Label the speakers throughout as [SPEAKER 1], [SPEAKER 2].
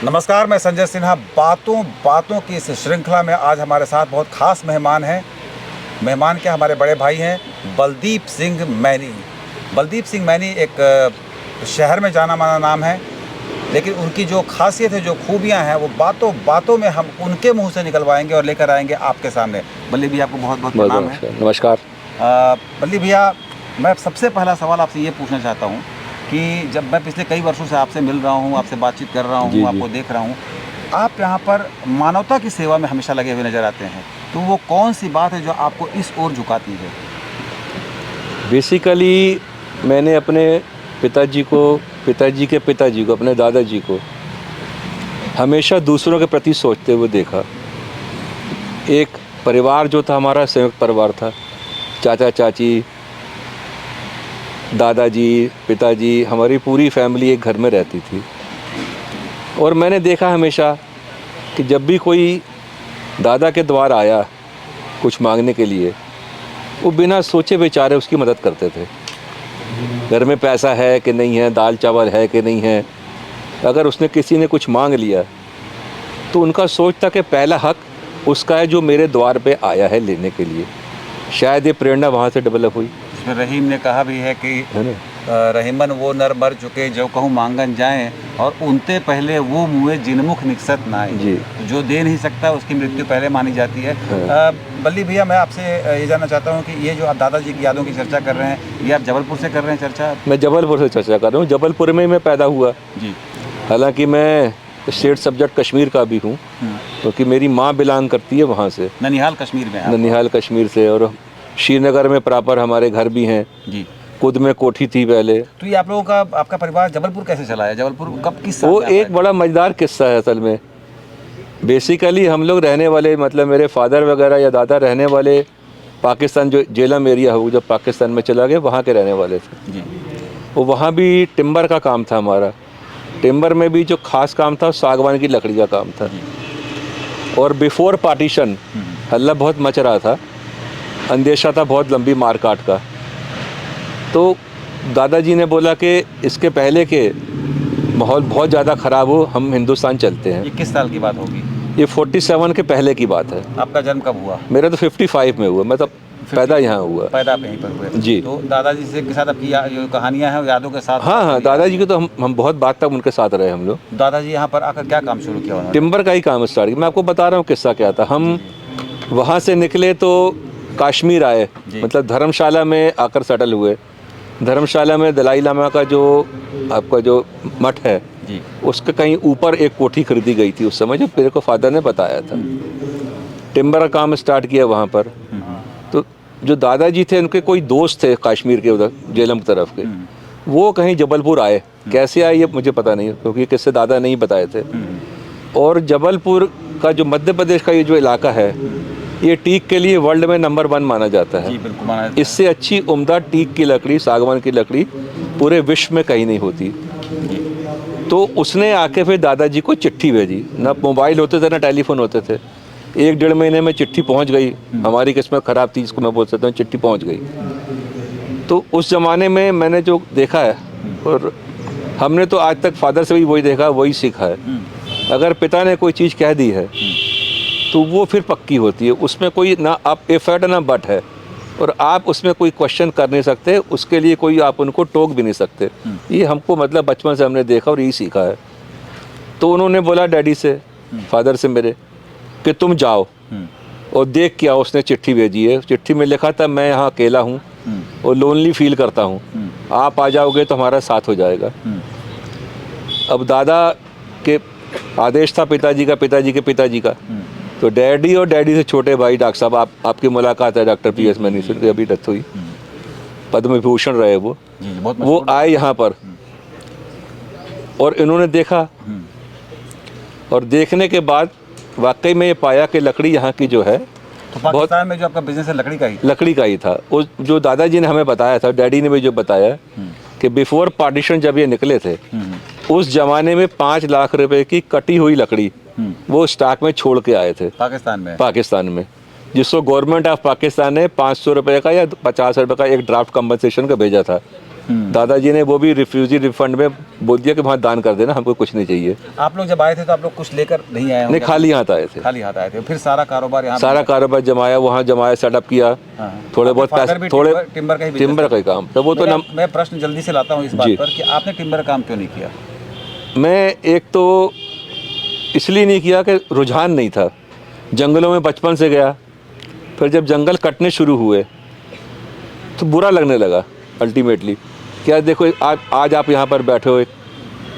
[SPEAKER 1] नमस्कार, मैं संजय सिन्हा। बातों बातों की इस श्रृंखला में आज हमारे साथ बहुत खास मेहमान हैं। मेहमान क्या, हमारे बड़े भाई हैं बलदीप सिंह मैनी। बलदीप सिंह मैनी एक शहर में जाना माना नाम है, लेकिन उनकी जो खासियत है, जो खूबियां हैं, वो बातों बातों में हम उनके मुंह से निकलवाएंगे और लेकर आएंगे आपके सामने। बल्ली भैया, आपको बहुत बहुत प्रणाम है।
[SPEAKER 2] नमस्कार।
[SPEAKER 1] बल्ली भैया, मैं सबसे पहला सवाल आपसे ये पूछना चाहता हूँ कि जब मैं पिछले कई वर्षों से आपसे मिल रहा हूँ, आपसे बातचीत कर रहा हूँ, आपको देख रहा हूँ, आप यहाँ पर मानवता की सेवा में हमेशा लगे हुए नज़र आते हैं। तो वो कौन सी बात है जो आपको इस ओर झुकाती है?
[SPEAKER 2] बेसिकली मैंने अपने पिताजी के पिताजी को, अपने दादाजी को हमेशा दूसरों के प्रति सोचते हुए देखा। एक परिवार जो था हमारा, संयुक्त परिवार था। चाचा चाची, दादाजी, पिताजी, हमारी पूरी फैमिली एक घर में रहती थी। और मैंने देखा हमेशा कि जब भी कोई दादा के द्वार आया कुछ मांगने के लिए, वो बिना सोचे विचारे उसकी मदद करते थे। घर में पैसा है कि नहीं है, दाल चावल है कि नहीं है, अगर उसने किसी ने कुछ मांग लिया तो उनका सोच था कि पहला हक उसका है जो मेरे द्वार पे आया है लेने के लिए। शायद ये प्रेरणा वहाँ से डेवलप हुई।
[SPEAKER 1] इसमें रहीम ने कहा भी है कि रहीमन वो नर मर चुके जो कहूँ मांगन जाएं, और उनते पहले वो मुँहे जिनमुख निकसत ना आए।
[SPEAKER 2] जी।
[SPEAKER 1] जो दे नहीं सकता उसकी मृत्यु पहले मानी जाती है। बल्ली भैया, मैं आपसे ये जानना चाहता हूँ कि ये जो आप दादाजी की यादों की चर्चा कर रहे हैं, ये आप जबलपुर से कर रहे हैं चर्चा?
[SPEAKER 2] मैं जबलपुर से चर्चा कर रहा हूँ। जबलपुर में मैं पैदा हुआ
[SPEAKER 1] जी।
[SPEAKER 2] हालांकि मैं स्टेट सब्जेक्ट कश्मीर का भी हूँ, क्योंकि मेरी माँ बिलोंग करती है वहाँ से,
[SPEAKER 1] ननिहाल कश्मीर में।
[SPEAKER 2] ननिहाल कश्मीर से। और श्रीनगर में प्रॉपर हमारे घर भी हैं
[SPEAKER 1] जी।
[SPEAKER 2] खुद में कोठी थी पहले।
[SPEAKER 1] तो ये आप लोगों का, आपका परिवार जबलपुर कैसे चला है? जबलपुर कब, किस साल
[SPEAKER 2] वो
[SPEAKER 1] में आता
[SPEAKER 2] एक
[SPEAKER 1] है?
[SPEAKER 2] बड़ा मज़ेदार किस्सा है असल में। बेसिकली हम लोग रहने वाले, मतलब मेरे फादर वगैरह या दादा रहने वाले पाकिस्तान, जो जेलम एरिया हो, जब पाकिस्तान में चला गए, वहाँ के रहने वाले थे।
[SPEAKER 1] जी।
[SPEAKER 2] वो वहाँ भी टिम्बर का काम था हमारा। टिम्बर में भी जो खास काम था सागवान की लकड़ी का काम था। और बिफोर पार्टीशन हल्ला बहुत मच रहा था, अंदेशा था बहुत लंबी मारकाट का। तो दादाजी ने बोला कि इसके पहले के माहौल बहुत ज़्यादा ख़राब हो, हम हिंदुस्तान चलते हैं।
[SPEAKER 1] ये किस साल की बात होगी?
[SPEAKER 2] ये 47 के पहले की बात है।
[SPEAKER 1] आपका जन्म कब हुआ?
[SPEAKER 2] मेरा तो 55 में हुआ, मैं तो पैदा यहाँ हुआ।
[SPEAKER 1] पैदा आप यहीं पर हुए?
[SPEAKER 2] जी।
[SPEAKER 1] तो दादाजी से के साथ आपकी जो कहानियाँ हैं, यादों के साथ?
[SPEAKER 2] हाँ, दादाजी के तो हम बहुत बात तक उनके साथ रहे हम लोग।
[SPEAKER 1] दादाजी यहाँ पर आकर क्या काम शुरू किया उन्होंने?
[SPEAKER 2] टिम्बर का ही काम स्टार्ट किया। मैं आपको बता रहा हूँ किस्सा क्या था। हम वहाँ से निकले तो कश्मीर आए, मतलब धर्मशाला में आकर सेटल हुए। धर्मशाला में दलाई लामा का जो आपका जो मठ है
[SPEAKER 1] जी,
[SPEAKER 2] उसके कहीं ऊपर एक कोठी खरीदी गई थी उस समय, जब मेरे को फादर ने बताया था। टिम्बर का काम स्टार्ट किया वहाँ पर। तो जो दादाजी थे, उनके कोई दोस्त थे कश्मीर के उधर जेलम की तरफ के, वो कहीं जबलपुर आए। कैसे आए ये मुझे पता नहीं, क्योंकि किससे दादा नहीं बताए थे। और जबलपुर का जो मध्य प्रदेश का ये जो इलाका है, ये टीक के लिए वर्ल्ड में नंबर 1 माना जाता है।
[SPEAKER 1] जी, बिल्कुल माना जाता है।
[SPEAKER 2] इससे अच्छी उम्दा टीक की लकड़ी, सागवान की लकड़ी पूरे विश्व में कहीं नहीं होती। तो उसने आके फिर दादाजी को चिट्ठी भेजी। ना मोबाइल होते थे ना टेलीफोन होते थे। 1-1.5 महीने में चिट्ठी पहुंच गई। हमारी किस्मत ख़राब थी, इसको मैं बोल सकता हूँ, चिट्ठी पहुंच गई। तो उस ज़माने में मैंने जो देखा है, और हमने तो आज तक फादर से भी वही देखा, वही सीखा है। अगर पिता ने कोई चीज़ कह दी है तो वो फिर पक्की होती है। उसमें कोई ना आप इफ है ना बट है, और आप उसमें कोई क्वेश्चन कर नहीं सकते, उसके लिए कोई आप उनको टोक भी नहीं सकते। ये हमको मतलब बचपन से हमने देखा और यही सीखा है। तो उन्होंने बोला डैडी से, फादर से मेरे, कि तुम जाओ और देख के आओ। उसने चिट्ठी भेजी है। चिट्ठी में लिखा था, मैं यहाँ अकेला हूँ और लोनली फील करता हूँ, आप आ जाओगे तो हमारा साथ हो जाएगा। अब दादा के आदेश था पिताजी के पिताजी का। तो डैडी और डैडी से छोटे भाई डॉक्टर साहब, आपकी मुलाकात है डॉक्टर PS मैनी से, अभी डेथ हुई, पद्म विभूषण रहे वो आए यहाँ पर। और इन्होंने देखा, और देखने के बाद वाकई में ये पाया कि लकड़ी यहाँ की जो है,
[SPEAKER 1] तो पाकिस्तान में जो आपका बिजनेस है
[SPEAKER 2] लकड़ी का ही था। उस जो दादाजी ने हमें बताया था, डैडी ने भी जो बताया कि बिफोर पार्टीशन जब ये निकले थे, उस जमाने में 5 लाख रुपए की कटी हुई लकड़ी वो स्टॉक में छोड़ के आए थे पाकिस्तान में, जिसको गवर्नमेंट ऑफ पाकिस्तान ने 500 रुपये का या 50 रुपये का एक ड्राफ्ट कंपनसेशन का भेजा था दादाजी ने वो भी रिफ्यूजी रिफंड में बोल दिया कि वहाँ दान कर देना, हमको कुछ नहीं चाहिए।
[SPEAKER 1] आप लोग जब आए थे तो आप लोग कुछ लेकर नहीं आए
[SPEAKER 2] नहीं,
[SPEAKER 1] होंगे?
[SPEAKER 2] खाली हाथ आए थे।
[SPEAKER 1] खाली हाथ आए थे। फिर सारा कारोबार यहाँ
[SPEAKER 2] सारा कारोबार जमाया, वहाँ जमाया, सेटअप किया, थोड़े बहुत पैसे, थोड़े
[SPEAKER 1] टिम्बर का ही
[SPEAKER 2] टिम्बर का ही काम। तो वो तो
[SPEAKER 1] मैं प्रश्न जल्दी से लाता हूँ इस बात
[SPEAKER 2] जी।
[SPEAKER 1] पर कि आपने टिम्बर का काम क्यों नहीं किया?
[SPEAKER 2] मैं एक तो इसलिए नहीं किया कि रुझान नहीं था, जंगलों में बचपन से गया, फिर जब जंगल कटने शुरू हुए तो बुरा लगने लगा अल्टीमेटली। क्या देखो, आज आप यहाँ पर बैठे हो एक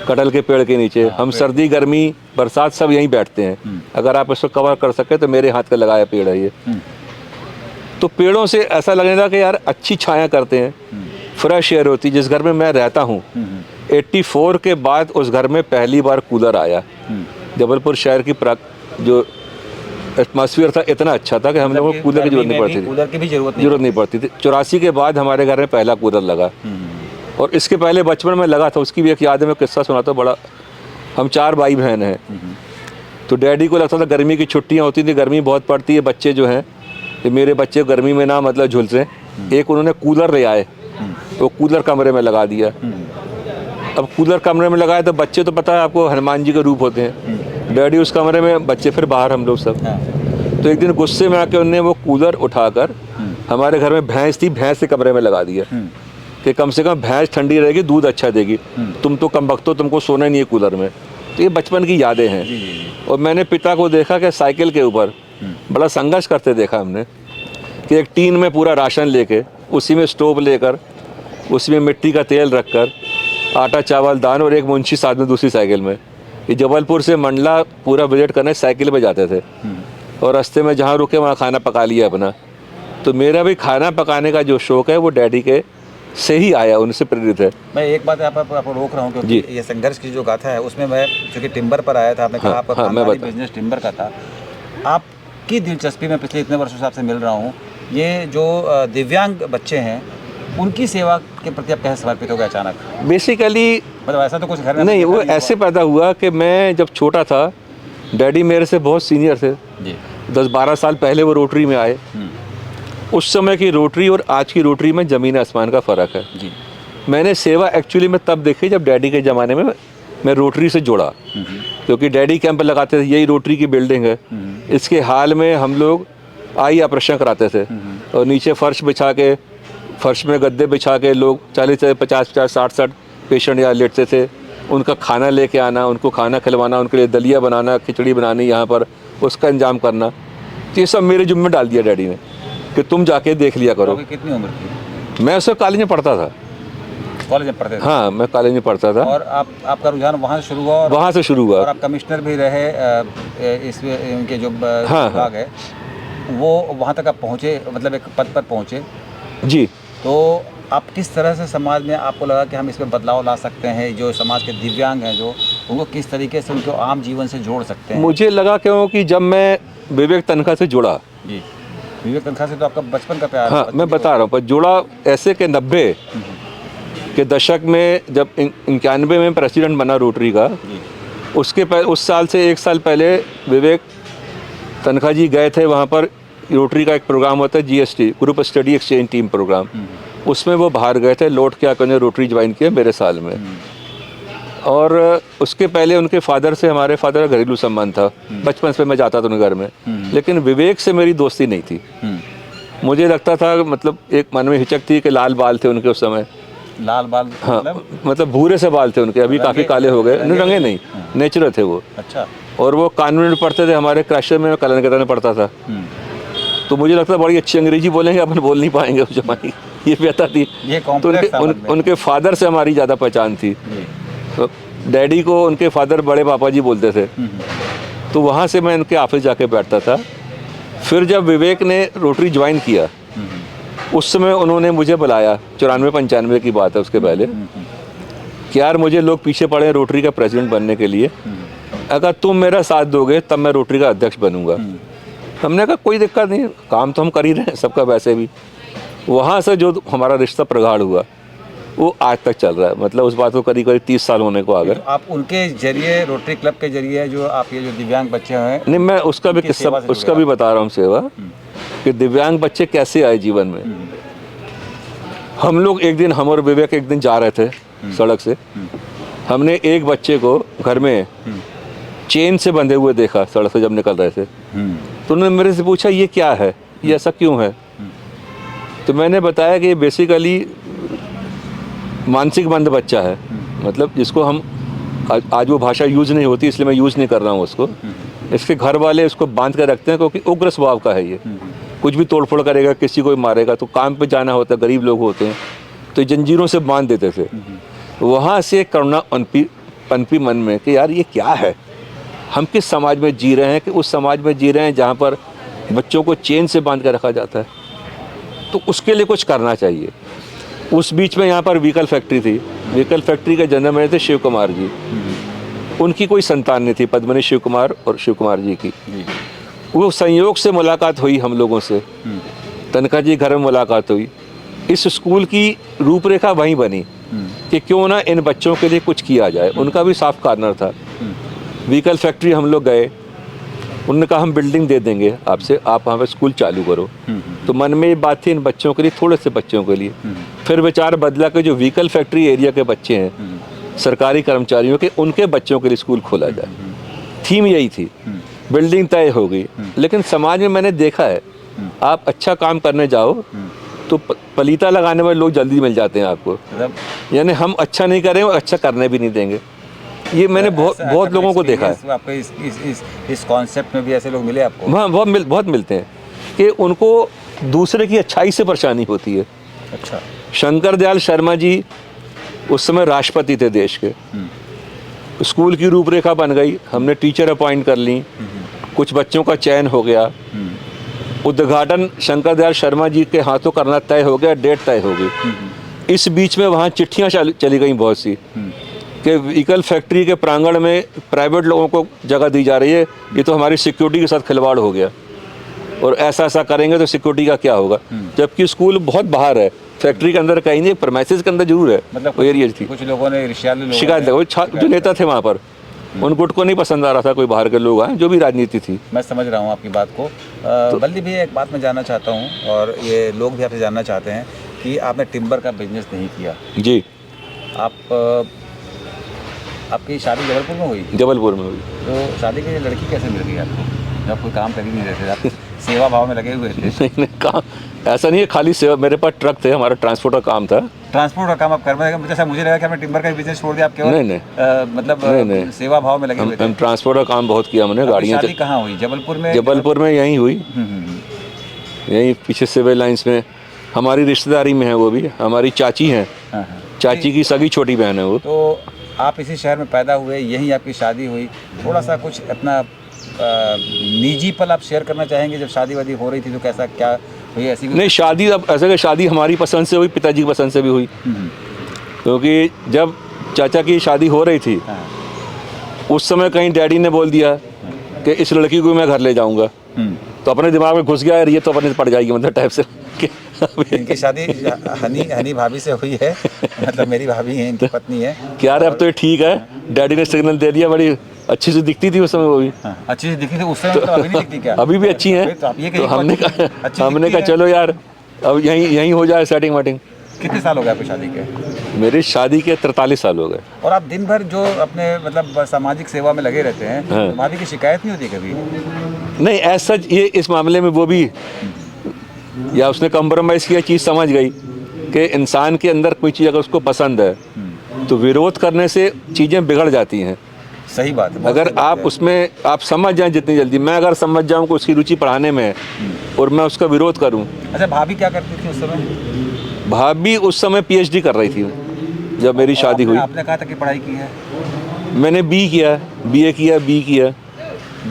[SPEAKER 2] कटहल के पेड़ के नीचे, हम सर्दी गर्मी बरसात सब यहीं बैठते हैं। अगर आप इसको कवर कर सके तो मेरे हाथ का लगाया पेड़ है ये। तो पेड़ों से ऐसा लगने लगा कि यार अच्छी छाया करते हैं, फ्रेश एयर होती। जिस घर में मैं रहता हूँ 84 के बाद उस घर में पहली बार कूलर आया। जबलपुर शहर की जो एटमॉस्फेयर था इतना अच्छा था कि हम लोगों को कूलर की जरूरत नहीं पड़ती थी।
[SPEAKER 1] कूलर की भी जरूरत
[SPEAKER 2] नहीं पड़ती थी। 84 के बाद हमारे घर में पहला कूलर लगा। और इसके पहले बचपन में लगा था, उसकी भी एक याद है, मैं किस्सा सुनाता हूँ बड़ा। हम 4 भाई बहन हैं, तो डैडी को लगता था गर्मी की छुट्टियाँ होती थी, गर्मी बहुत पड़ती है, बच्चे जो हैं ये मेरे बच्चे गर्मी में ना मतलब झुलसे। एक उन्होंने कूलर ले आए, तो कूलर कमरे में लगा दिया। अब कूलर कमरे में लगाए तो बच्चे तो पता है आपको हनुमान जी के रूप होते हैं, डैडी उस कमरे में, बच्चे फिर बाहर, हम लोग सब। तो एक दिन गुस्से में आके उन्होंने वो कूलर उठाकर हमारे घर में भैंस थी, भैंस के कमरे में लगा दिया कि कम से कम भैंस ठंडी रहेगी, दूध अच्छा देगी, तुम तो कम वक्त हो, तुमको सोना नहीं है कूलर में। तो ये बचपन की यादें हैं। और मैंने पिता को देखा कि साइकिल के ऊपर बड़ा संघर्ष करते देखा हमने, कि एक टीन में पूरा राशन लेके, उसी में स्टोव लेकर, उसी में मिट्टी का तेल रखकर, आटा चावल दाल और एक मुंशी साथ में दूसरी साइकिल में, ये जबलपुर से मंडला पूरा विजिट करने साइकिल पे जाते थे। और रास्ते में जहाँ रुके वहाँ खाना पका लिया अपना। तो मेरा भी खाना पकाने का जो शौक़ है वो डैडी के से ही आया, उनसे प्रेरित है।
[SPEAKER 1] मैं एक बात आपको रोक रहा हूँ क्योंकि ये संघर्ष की जो गाथा है उसमें मैं चूँकि टिम्बर पर आया था, आपने कहा आपका खानदानी बिजनेस टिम्बर का था। आपकी दिलचस्पी में पिछले इतने वर्षों से आपसे मिल रहा हूँ, ये जो दिव्यांग बच्चे हैं उनकी सेवा के प्रति आप कैसे समर्पित हो गए अचानक?
[SPEAKER 2] बेसिकली
[SPEAKER 1] मतलब ऐसा तो कुछ घर में
[SPEAKER 2] नहीं, वो ऐसे पैदा हुआ कि मैं जब छोटा था, डैडी मेरे से बहुत सीनियर थे, 10-12 साल पहले वो रोटरी में आए। उस समय की रोटरी और आज की रोटरी में ज़मीन आसमान का फ़र्क है। जी। मैंने सेवा एक्चुअली में तब देखी जब डैडी के ज़माने में मैं रोटरी से जुड़ा, क्योंकि डैडी कैंप लगाते थे, यही रोटरी की बिल्डिंग है। इसके हाल में हम लोग आई ऑपरेशन कराते थे और नीचे फर्श बिछा के, फर्श में गद्दे बिछा के लोग 40-50, 60 पेशेंट यहाँ लेटते थे। उनका खाना लेके आना, उनको खाना खिलवाना, उनके लिए दलिया बनाना, खिचड़ी बनानी यहाँ पर, उसका इंतजाम करना। तो ये सब मेरे जुम्मे डाल दिया डैडी ने कि तुम जाके देख लिया करो।
[SPEAKER 1] कितनी उम्र थी?
[SPEAKER 2] मैं उस कॉलेज में पढ़ता था।
[SPEAKER 1] कॉलेज में पढ़ते थे? हाँ,
[SPEAKER 2] मैं कॉलेज में पढ़ता था।
[SPEAKER 1] और आपका रुझान वहाँ से शुरू हुआ?
[SPEAKER 2] वहाँ से शुरू हुआ।
[SPEAKER 1] और आप कमिश्नर भी रहे, इसमें उनके जो विभाग है वो वहाँ तक आप पहुँचे, मतलब एक पद पर पहुँचे।
[SPEAKER 2] जी।
[SPEAKER 1] तो आप किस तरह से समाज में आपको लगा कि हम इसमें बदलाव ला सकते हैं, जो समाज के दिव्यांग हैं जो उनको किस तरीके से उनको आम जीवन से जोड़ सकते हैं? मुझे
[SPEAKER 2] लगा क्योंकि जब मैं विवेक तनखा से जुड़ा।
[SPEAKER 1] जी। विवेक तनखा से तो आपका बचपन का प्यार?
[SPEAKER 2] हाँ, मैं बता रहा हूँ, पर जुड़ा ऐसे के 90 के दशक में, जब 91 में प्रेसिडेंट बना रोटरी का, उसके पहले, उस साल से 1 साल पहले विवेक तनखा जी गए थे वहाँ पर। रोटरी का एक प्रोग्राम होता है GST, group study exchange team programme, उसमें वो बाहर गए थे। लौट के आकर उन्हें रोटरी ज्वाइन किया मेरे साल में। और उसके पहले उनके फादर से, हमारे फादर का घरेलू संबंध था, बचपन से मैं जाता था उनके घर में। लेकिन विवेक से मेरी दोस्ती नहीं थी। मुझे लगता था, मतलब एक मन में हिचक थी कि लाल बाल थे उनके उस समय।
[SPEAKER 1] लाल बाल?
[SPEAKER 2] हाँ, मतलब भूरे से बाल थे उनके, अभी काफ़ी काले हो गए। रंगे नहीं, नेचुरल थे वो।
[SPEAKER 1] अच्छा।
[SPEAKER 2] और वो कानवेंट में पढ़ते थे, हमारे क्राइस्टचर्च में, कलकत्ता में पढ़ता था। तो मुझे लगता बड़ी अच्छी अंग्रेजी बोलेंगे, अपन बोल नहीं पाएंगे उस जमाने, ये बेहतर थी। तो उनके फादर से हमारी ज़्यादा पहचान थी। तो डैडी को उनके फादर बड़े पापा जी बोलते थे। तो वहाँ से मैं उनके ऑफिस जाके बैठता था। फिर जब विवेक ने रोटरी ज्वाइन किया, उस समय उन्होंने मुझे बुलाया, 94-95 की बात है, उसके पहले, कि यार मुझे लोग पीछे पड़े हैं रोटरी का प्रेसिडेंट बनने के लिए, अगर तुम मेरा साथ दोगे तब मैं रोटरी का अध्यक्ष बनूंगा। हमने कहा कोई दिक्कत नहीं, काम तो हम कर ही रहे हैं सबका वैसे भी। वहाँ से जो हमारा रिश्ता प्रगाढ़ हुआ वो आज तक चल रहा है। मतलब उस बात को करीब 30 साल होने को आ गए।
[SPEAKER 1] आप उनके जरिए, रोटरी क्लब के जरिए, जो आप ये जो दिव्यांग बच्चे हैं,
[SPEAKER 2] नहीं, मैं उसका भी किस्सा, उसका भी बता रहा हूँ सेवा, कि दिव्यांग बच्चे कैसे आए जीवन में। हम लोग एक दिन, हम और विवेक एक दिन जा रहे थे सड़क से, हमने एक बच्चे को घर में चेन से बंधे हुए देखा सड़क से जब निकल रहे थे। तो उन्होंने मेरे से पूछा ये क्या है, ये ऐसा क्यों है? तो मैंने बताया कि ये बेसिकली मानसिक बंद बच्चा है, मतलब जिसको हम आज वो भाषा यूज़ नहीं होती इसलिए मैं यूज़ नहीं कर रहा हूँ उसको। इसके घर वाले उसको बांध कर रखते हैं क्योंकि उग्र स्वभाव का है ये, कुछ भी तोड़फोड़ करेगा, किसी को भी मारेगा। तो काम पे जाना होता है, गरीब लोग होते हैं, तो जंजीरों से बांध देते थे। वहाँ से करुणा पनपी मन में कि यार ये क्या है, हम किस समाज में जी रहे हैं कि उस समाज में जी रहे हैं जहाँ पर बच्चों को चेन से बांध कर रखा जाता है। तो उसके लिए कुछ करना चाहिए। उस बीच में यहाँ पर व्हीकल फैक्ट्री थी, व्हीकल फैक्ट्री के जनरल मैनेजर थे शिव कुमार जी। उनकी कोई संतान नहीं थी, पद्मनी शिव कुमार और शिव कुमार जी की। वो संयोग से मुलाकात हुई हम लोगों से, तनखा जी घर में मुलाकात हुई। इस स्कूल की रूपरेखा वहीं बनी कि क्यों ना इन बच्चों के लिए कुछ किया जाए। उनका भी साफ कार्नर था। व्हीकल फैक्ट्री हम लोग गए, उन्होंने कहा हम बिल्डिंग दे देंगे आपसे, आप वहाँ पे स्कूल चालू करो। तो मन में ये बात थी इन बच्चों के लिए, थोड़े से बच्चों के लिए। फिर विचार बदला कि जो व्हीकल फैक्ट्री एरिया के बच्चे हैं, सरकारी कर्मचारियों के, उनके बच्चों के लिए स्कूल खोला जाए। थीम यही थी। बिल्डिंग तय हो गई। लेकिन समाज में मैंने देखा है, आप अच्छा काम करने जाओ तो पलीता लगाने वाले लोग जल्दी मिल जाते हैं आपको। यानी हम अच्छा नहीं करें और अच्छा करने भी नहीं देंगे। ये मैंने बहुत लोगों को देखा है।
[SPEAKER 1] आपको इस कॉन्सेप्ट में भी ऐसे लोग मिले आपको?
[SPEAKER 2] हाँ, बहुत मिलते हैं कि उनको दूसरे की अच्छाई से परेशानी होती है।
[SPEAKER 1] अच्छा।
[SPEAKER 2] शंकर दयाल शर्मा जी उस समय राष्ट्रपति थे देश के। स्कूल की रूपरेखा बन गई, हमने टीचर अपॉइंट कर ली, कुछ बच्चों का चयन हो गया, उद्घाटन शंकर दयाल शर्मा जी के हाथों करना तय हो गया, डेट तय हो गई। इस बीच में वहाँ चिट्ठियाँ चली गई बहुत सी कि व्हीकल फैक्ट्री के प्रांगण में प्राइवेट लोगों को जगह दी जा रही है, ये तो हमारी सिक्योरिटी के साथ खिलवाड़ हो गया, और ऐसा करेंगे तो सिक्योरिटी का क्या होगा। जबकि स्कूल बहुत बाहर है, फैक्ट्री के अंदर कहीं नहीं, प्रेमाइसेस के अंदर जरूर है।
[SPEAKER 1] मतलब
[SPEAKER 2] एरिया थी।
[SPEAKER 1] कुछ लोगों ने
[SPEAKER 2] शिकायत जो नेता थे वहाँ पर, उन गुट को नहीं पसंद आ रहा था कोई बाहर के लोग आए, जो भी राजनीति थी।
[SPEAKER 1] मैं समझ रहा हूँ आपकी बात को। बल्दीप भैया, एक बात मैं जानना चाहता हूँ, और ये लोग भी आपसे जानना चाहते हैं कि आपने टिम्बर का बिजनेस नहीं किया।
[SPEAKER 2] जी।
[SPEAKER 1] आपकी शादी जबलपुर में हुई?
[SPEAKER 2] जबलपुर में हुई।
[SPEAKER 1] तो शादी के लिए लड़की कैसे मिल गई आपको, जब कोई काम कर ही नहीं रहे थे, आप सेवा भाव में लगे हुए थे?
[SPEAKER 2] नहीं, काम ऐसा नहीं है, खाली सेवा। मेरे पास ट्रक थे, हमारा ट्रांसपोर्ट का काम था।
[SPEAKER 1] ट्रांसपोर्ट का काम आप कर रहे? मुझे लगा कि आपने टिम्बर का बिजनेस छोड़ दिया, आप केवल
[SPEAKER 2] नहीं,
[SPEAKER 1] मतलब सेवा भाव में लगे हुए थे।
[SPEAKER 2] हम ट्रांसपोर्ट का काम बहुत किया हमने। गाड़ियाँ
[SPEAKER 1] शादी कहाँ हुई? जबलपुर में?
[SPEAKER 2] जबलपुर में यहीं हुई, यहीं पीछे सिविल लाइंस में। हमारी रिश्तेदारी में है वो भी, हमारी चाची हैं, चाची की सगी छोटी बहन है वो।
[SPEAKER 1] तो आप इसी शहर में पैदा हुए, यहीं आपकी शादी हुई। थोड़ा सा कुछ अपना निजी पल आप शेयर करना चाहेंगे? जब शादी वादी हो रही थी तो कैसा क्या हुई? ऐसी
[SPEAKER 2] नहीं, शादी अब ऐसा कि शादी हमारी पसंद से हुई, पिताजी की पसंद से भी हुई। क्योंकि जब चाचा की शादी हो रही थी, उस समय कहीं डैडी ने बोल दिया कि इस लड़की को मैं घर ले जाऊंगा, तो अपने दिमाग में घुस गया यार ये तो अपने पड़ जाएगी, मतलब टाइप से।
[SPEAKER 1] इनकी शादी हनी भाभी से हुई है, मतलब मेरी भाभी है, इनकी पत्नी है।
[SPEAKER 2] क्या रे, अब तो ये ठीक है, डैडी ने सिग्नल दे दिया। बड़ी अच्छी से दिखती थी उस समय वो भी।
[SPEAKER 1] अच्छी से दिखती थी उस समय, तो अभी नहीं दिखती क्या?
[SPEAKER 2] अभी भी अच्छी हैं। तो हमने कहा चलो यार अब यहीं हो जाए सेटिंग वेटिंग।
[SPEAKER 1] कितने साल हो गए आपकी शादी के?
[SPEAKER 2] मेरी शादी के 43 साल हो गए।
[SPEAKER 1] और आप दिन भर जो अपने मतलब सामाजिक सेवा में लगे रहते हैं, तो भाभी की शिकायत नहीं होती कभी?
[SPEAKER 2] नहीं, ऐसा ये इस मामले में वो भी, या उसने कॉम्प्रोमाइज़ किया, चीज़ समझ गई कि इंसान के अंदर कोई चीज़ अगर उसको पसंद है तो विरोध करने से चीज़ें बिगड़ जाती हैं।
[SPEAKER 1] सही बात है।
[SPEAKER 2] अगर आप उसमें आप समझ जाएं जितनी जल्दी, मैं अगर समझ जाऊं कि उसकी रुचि पढ़ाने में है और मैं उसका विरोध करूं।
[SPEAKER 1] अच्छा, भाभी क्या करती थी उस समय?
[SPEAKER 2] भाभी उस समय PhD कर रही थी जब मेरी शादी हुई।
[SPEAKER 1] आपने कहा था कि पढ़ाई की है?
[SPEAKER 2] मैंने BA किया, BA किया, BE किया।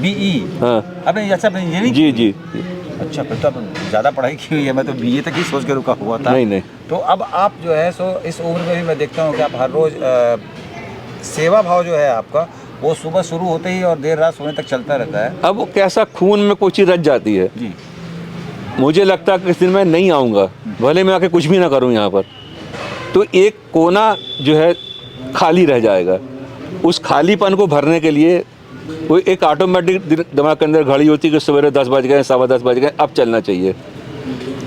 [SPEAKER 1] BE?
[SPEAKER 2] हाँ।
[SPEAKER 1] अब अच्छा, इंजीनियरिंग?
[SPEAKER 2] जी।
[SPEAKER 1] अच्छा, फिर तो अब ज़्यादा पढ़ाई की हुई है। मैं तो BA तक ही सोच के रुका हुआ था।
[SPEAKER 2] नहीं।
[SPEAKER 1] तो अब आप जो है सो इस उम्र में भी मैं देखता हूँ कि आप हर रोज़ सेवा भाव जो है आपका, वो सुबह शुरू होते ही और देर रात सोने तक चलता रहता है।
[SPEAKER 2] अब वो कैसा खून में कोई चीज़ रच जाती है
[SPEAKER 1] जी।
[SPEAKER 2] मुझे लगता है कि किस दिन मैं नहीं आऊँगा, भले मैं आके कुछ भी ना करूँ यहाँ पर, तो एक कोना जो है खाली रह जाएगा। उस खालीपन को भरने के लिए वो एक ऑटोमेटिक दिमाग के अंदर घड़ी होती है कि सवेरे 10 बज गए, 10:15 बज गए, अब चलना चाहिए।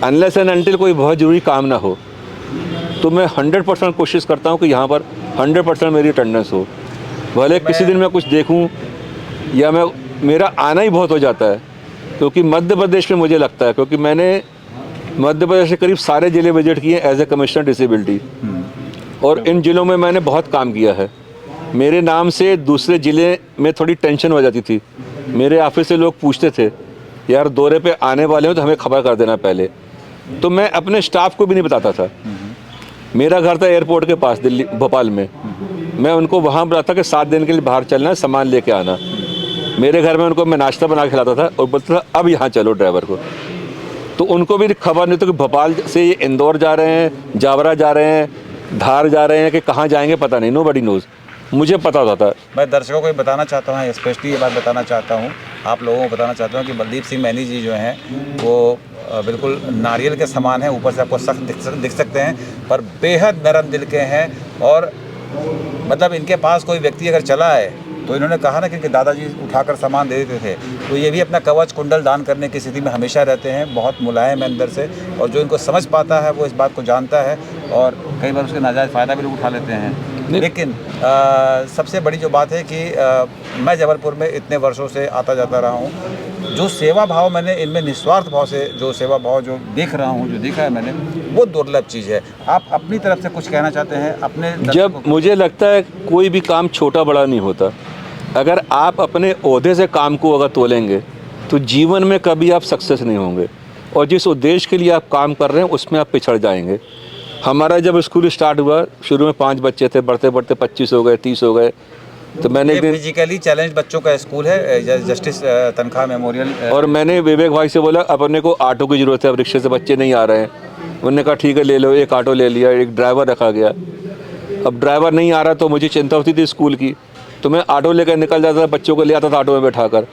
[SPEAKER 2] अनलेस एंड अनटिल कोई बहुत ज़रूरी काम ना हो, तो मैं 100% कोशिश करता हूँ कि यहाँ पर 100% मेरी अटेंडेंस हो। भले किसी दिन मैं कुछ देखूँ या मेरा आना ही बहुत हो जाता है, क्योंकि मध्य प्रदेश में मुझे लगता है, क्योंकि मैंने मध्य प्रदेश के करीब सारे ज़िले विजिट किए एज ए कमिश्नर डिसेबिलिटी, और इन ज़िलों में मैंने बहुत काम किया है। मेरे नाम से दूसरे ज़िले में थोड़ी टेंशन हो जाती थी। मेरे ऑफिस से लोग पूछते थे, यार दौरे पे आने वाले हो तो हमें खबर कर देना पहले। तो मैं अपने स्टाफ को भी नहीं बताता था। मेरा घर था एयरपोर्ट के पास दिल्ली भोपाल में। मैं उनको वहाँ बताता कि 7 दिन के लिए बाहर चलना है, सामान लेके आना। मेरे घर में उनको मैं नाश्ता बना के खिलाता था और बोलता था अब यहाँ चलो ड्राइवर को। तो उनको भी खबर नहीं था कि भोपाल से ये इंदौर जा रहे हैं, जावरा जा रहे हैं, धार जा रहे हैं, कि कहाँ जाएंगे पता नहीं, नोबडी नोज़। मुझे पता होता था।
[SPEAKER 1] मैं दर्शकों को ये बताना चाहता हूँ, स्पेशली ये बात बताना चाहता हूँ, आप लोगों को बताना चाहता हूँ कि बलदीप सिंह मैनी जी जो हैं वो बिल्कुल नारियल के समान है। ऊपर से आपको सख्त दिख सकते हैं, पर बेहद नरम दिल के हैं। और मतलब इनके पास कोई व्यक्ति अगर चला है तो इन्होंने कहा ना कि इनके दादाजी उठाकर सामान दे देते थे, तो ये भी अपना कवच कुंडल दान करने की स्थिति में हमेशा रहते हैं। बहुत मुलायम है अंदर से, और जो इनको समझ पाता है वो इस बात को जानता है, और कई बार उसके नाजायज़ फ़ायदा भी लोग उठा लेते हैं। लेकिन सबसे बड़ी जो बात है कि मैं जबलपुर में इतने वर्षों से आता जाता रहा हूँ। जो सेवा भाव मैंने इनमें निस्वार्थ भाव से जो सेवा भाव जो देख रहा हूँ, जो देखा है मैंने, वो दुर्लभ चीज़ है। आप अपनी तरफ से कुछ कहना चाहते हैं अपने?
[SPEAKER 2] जब मुझे लगता है कोई भी काम छोटा बड़ा नहीं होता। अगर आप अपने ओहदे से काम को अगर तोलेंगे तो जीवन में कभी आप सक्सेस नहीं होंगे, और जिस उद्देश्य के लिए आप काम कर रहे हैं उसमें आप पिछड़ जाएंगे। हमारा जब स्कूल स्टार्ट हुआ, शुरू में 5 बच्चे थे, बढ़ते बढ़ते 25 हो गए, 30 हो गए। तो मैंने एक दिन
[SPEAKER 1] फिजिकली चैलेंज बच्चों का स्कूल है, जस्टिस तनख्वाह मेमोरियल,
[SPEAKER 2] और मैंने विवेक भाई से बोला अब अपने को ऑटो की ज़रूरत है, अब रिक्शे से बच्चे नहीं आ रहे हैं। उन्होंने कहा ठीक है ले लो। एक ऑटो ले लिया, एक ड्राइवर रखा गया। अब ड्राइवर नहीं आ रहा तो मुझे चिंता होती थी स्कूल की, तो मैं ऑटो लेकर निकल जाता था, बच्चों को ले आता था ऑटो में बैठाकर।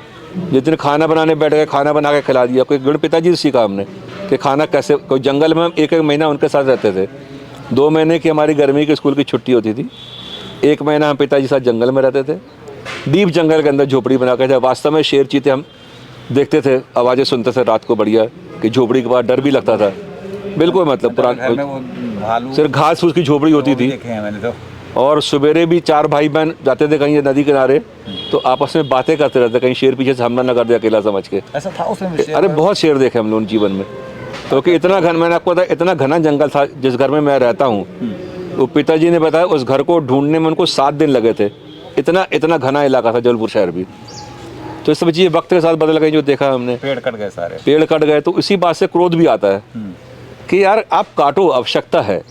[SPEAKER 2] जिस दिन खाना बनाने बैठ गए, खाना बना के खिला दिया। कोई गुण पिताजी से सीखा हमने कि खाना कैसे, कोई जंगल में हम 1-1 महीना उनके साथ रहते थे। 2 महीने की हमारी गर्मी की स्कूल की छुट्टी होती थी, 1 महीना हम पिताजी साथ जंगल में रहते थे, डीप जंगल के अंदर झोपड़ी बना के। वास्तव में शेर चीते हम देखते थे, आवाज़ें सुनते थे रात को बढ़िया, कि झोपड़ी के बाद डर भी लगता था बिल्कुल। मतलब पुराना सिर्फ घास फूस की झोपड़ी होती थी।
[SPEAKER 1] मैंने तो,
[SPEAKER 2] और सवेरे भी 4 भाई बहन जाते थे कहीं नदी किनारे, तो आपस में बातें करते रहते, कहीं शेर पीछे से हमला न कर दे अकेला समझ के।
[SPEAKER 1] ऐसा था उसमें?
[SPEAKER 2] अरे बहुत शेर देखे हम लोग जीवन में, क्योंकि इतना घन, मैंने आपको बताया इतना घना जंगल था जिस घर में मैं रहता हूँ। वो पिताजी ने बताया उस घर को ढूंढने में उनको 7 दिन लगे थे। इतना घना इलाका था जबलपुर शहर भी। तो इस सब चीज़ें वक्त के साथ बदल गई, जो देखा हमने।
[SPEAKER 1] पेड़ कट गए सारे,
[SPEAKER 2] पेड़ कट गए। तो इसी बात से क्रोध भी आता है कि यार आप काटो, आवश्यकता है,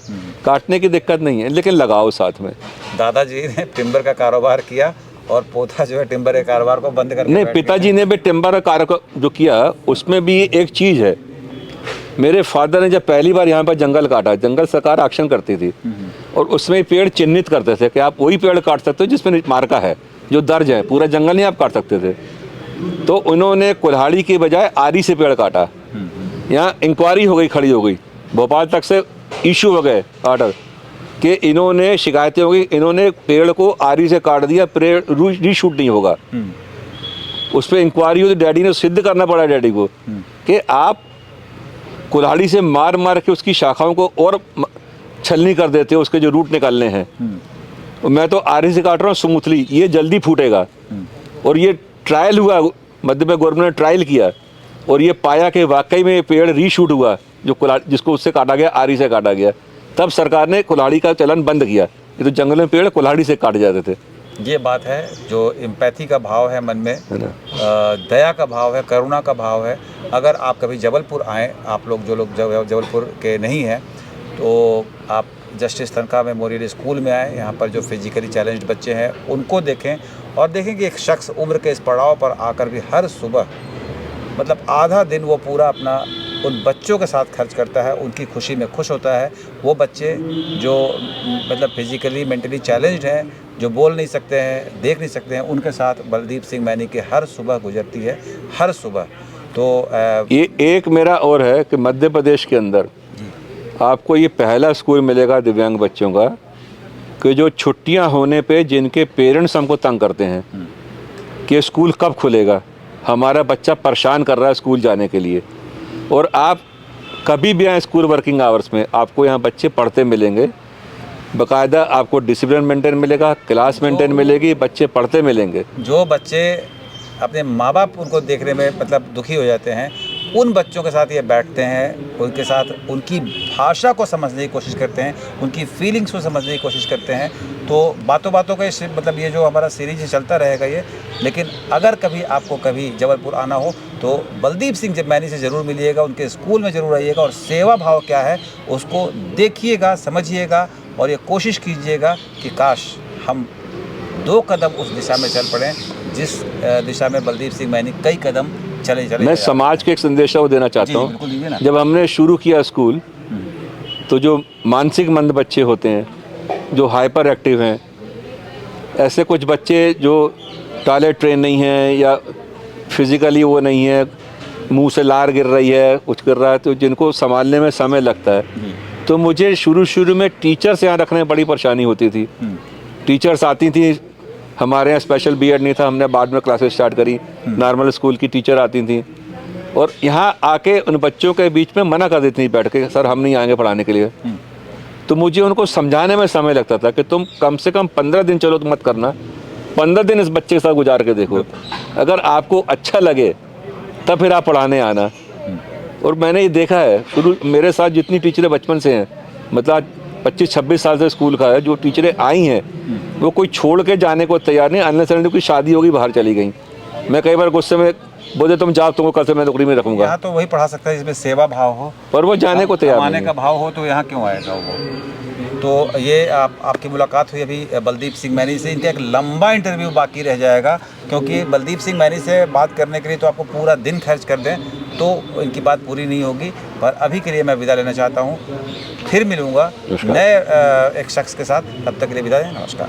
[SPEAKER 2] काटने की दिक्कत नहीं है, लेकिन लगाओ साथ में।
[SPEAKER 1] दादाजी ने टिम्बर का कारोबार किया और पोता जो है टिम्बर के कारोबार को बंद कर,
[SPEAKER 2] नहीं, पिताजी ने भी टिम्बर का कारोबार जो किया, उसमें भी एक चीज़ है। मेरे फादर ने जब पहली बार यहाँ पर जंगल काटा, जंगल सरकार एक्शन करती थी, और उसमें पेड़ चिन्हित करते थे कि आप वही पेड़ काट सकते हो जिसमें मार्का है, जो दर्ज है। पूरा जंगल नहीं आप काट सकते थे। तो उन्होंने कुल्हाड़ी के बजाय आरी से पेड़ काटा। यहाँ इंक्वायरी हो गई, खड़ी हो गई, भोपाल तक से इशू हो गए ऑर्डर कि इन्होंने शिकायतें हो गई, इन्होंने पेड़ को आरी से काट दिया, पेड़ रीशूट नहीं होगा। उस पर इंक्वायरी हुई, तो डैडी ने सिद्ध करना पड़ा डैडी को कि आप कुल्हाड़ी से मार मार के उसकी शाखाओं को और छलनी कर देते हो, उसके जो रूट निकालने हैं। मैं तो आरी से काट रहा हूँ स्मूथली, ये जल्दी फूटेगा। और ये ट्रायल हुआ, मध्य में गवर्नमेंट ने ट्रायल किया, और ये पाया कि वाकई में पेड़ रीशूट हुआ, जो कुल्हाड़ी जिसको उससे काटा गया, आरी से काटा गया। तब सरकार ने कुल्हाड़ी का चलन बंद किया। ये तो जंगल में पेड़ कुल्हाड़ी से काटे जाते थे।
[SPEAKER 1] ये बात है, जो एम्पैथी का भाव है मन में, दया का भाव है, करुणा का भाव है। अगर आप कभी जबलपुर आएँ, आप लोग जो लोग जबलपुर के नहीं हैं, तो आप जस्टिस तनख्वाह मेमोरियल स्कूल में आएँ। यहाँ पर जो फिजिकली चैलेंज्ड बच्चे हैं उनको देखें, और देखें कि एक शख्स उम्र के इस पड़ाव पर आकर भी हर सुबह, मतलब आधा दिन वो पूरा अपना उन बच्चों के साथ खर्च करता है, उनकी खुशी में खुश होता है। वो बच्चे जो मतलब फिजिकली मेंटली चैलेंज्ड हैं, जो बोल नहीं सकते हैं, देख नहीं सकते हैं, उनके साथ बलदीप सिंह मैनी की हर सुबह गुजरती है, हर सुबह। तो
[SPEAKER 2] ये एक मेरा और है कि मध्य प्रदेश के अंदर आपको ये पहला स्कूल मिलेगा दिव्यांग बच्चों का कि जो छुट्टियां होने पे जिनके पेरेंट्स हमको तंग करते हैं कि स्कूल कब खुलेगा, हमारा बच्चा परेशान कर रहा है स्कूल जाने के लिए, और आप कभी भी आए स्कूल वर्किंग आवर्स में, आपको यहाँ बच्चे पढ़ते मिलेंगे, बाकायदा आपको डिसिप्लिन मेंटेन मिलेगा, क्लास मेंटेन मिलेगी, बच्चे पढ़ते मिलेंगे।
[SPEAKER 1] जो बच्चे अपने माँ बाप उनको देखने में मतलब दुखी हो जाते हैं, उन बच्चों के साथ ये बैठते हैं, उनके साथ उनकी भाषा को समझने की कोशिश करते हैं, उनकी फीलिंग्स को समझने की कोशिश करते हैं। तो बातों बातों का मतलब ये जो हमारा सीरीज चलता रहेगा ये। लेकिन अगर कभी आपको कभी जबलपुर आना हो तो बलदीप सिंह मैनी से ज़रूर मिलिएगा, उनके स्कूल में ज़रूर आइएगा और सेवा भाव क्या है उसको देखिएगा, समझिएगा और ये कोशिश कीजिएगा कि काश हम 2 कदम उस दिशा में चल पड़ें जिस दिशा में बलदीप सिंह मैनी कई कदम चले
[SPEAKER 2] मैं समाज के एक संदेशा वो देना चाहता हूँ।
[SPEAKER 1] बिल्कुल दीजिए ना।
[SPEAKER 2] जब हमने शुरू किया स्कूल, तो जो मानसिक मंद बच्चे होते हैं, जो हाइपर एक्टिव हैं, ऐसे कुछ बच्चे जो टॉयलेट ट्रेन नहीं हैं या फिज़िकली वो नहीं है, मुंह से लार गिर रही है, कुछ कर रहा है, तो जिनको संभालने में समय लगता है, तो मुझे शुरू में टीचर्स यहाँ रखने में बड़ी परेशानी होती थी। टीचर्स आती थी, हमारे यहाँ स्पेशल बीएड नहीं था, हमने बाद में क्लासेस स्टार्ट करी, नॉर्मल स्कूल की टीचर आती थी और यहाँ आके उन बच्चों के बीच में मना कर देती थी बैठ के, सर हम नहीं आएंगे पढ़ाने के लिए। तो मुझे उनको समझाने में समय लगता था कि तुम कम से कम 15 दिन चलो तो मत करना, 15 दिन इस बच्चे के साथ गुजार के देखो, अगर आपको अच्छा लगे तब फिर आप पढ़ाने आना। और मैंने ये देखा है, शुरू मेरे साथ जितनी टीचरें बचपन से हैं, मतलब 25-26 साल से स्कूल का है, जो टीचरें आई हैं वो कोई छोड़ के जाने को तैयार नहीं, अननेसेसरी कोई शादी होगी बाहर चली गई। मैं कई बार गुस्से में बोले तुम जाओ, तुमको कल से मैं नौकरी में रखूंगा।
[SPEAKER 1] यहाँ तो वही पढ़ा सकता है जिसमें सेवा भाव हो,
[SPEAKER 2] पर वो जाने को तैयार
[SPEAKER 1] आने
[SPEAKER 2] नहीं
[SPEAKER 1] का भाव हो, तो यहाँ क्यों आएगा वो। तो ये आपकी मुलाकात हुई अभी बलदीप सिंह मैनी से। इनका एक लंबा इंटरव्यू बाकी रह जाएगा, क्योंकि बलदीप सिंह मैनी से बात करने के लिए तो आपको पूरा दिन खर्च कर दें तो इनकी बात पूरी नहीं होगी। पर अभी के लिए मैं विदा लेना चाहता हूँ, फिर मिलूँगा नए एक शख्स के साथ। तब तक के लिए विदा दें, नमस्कार।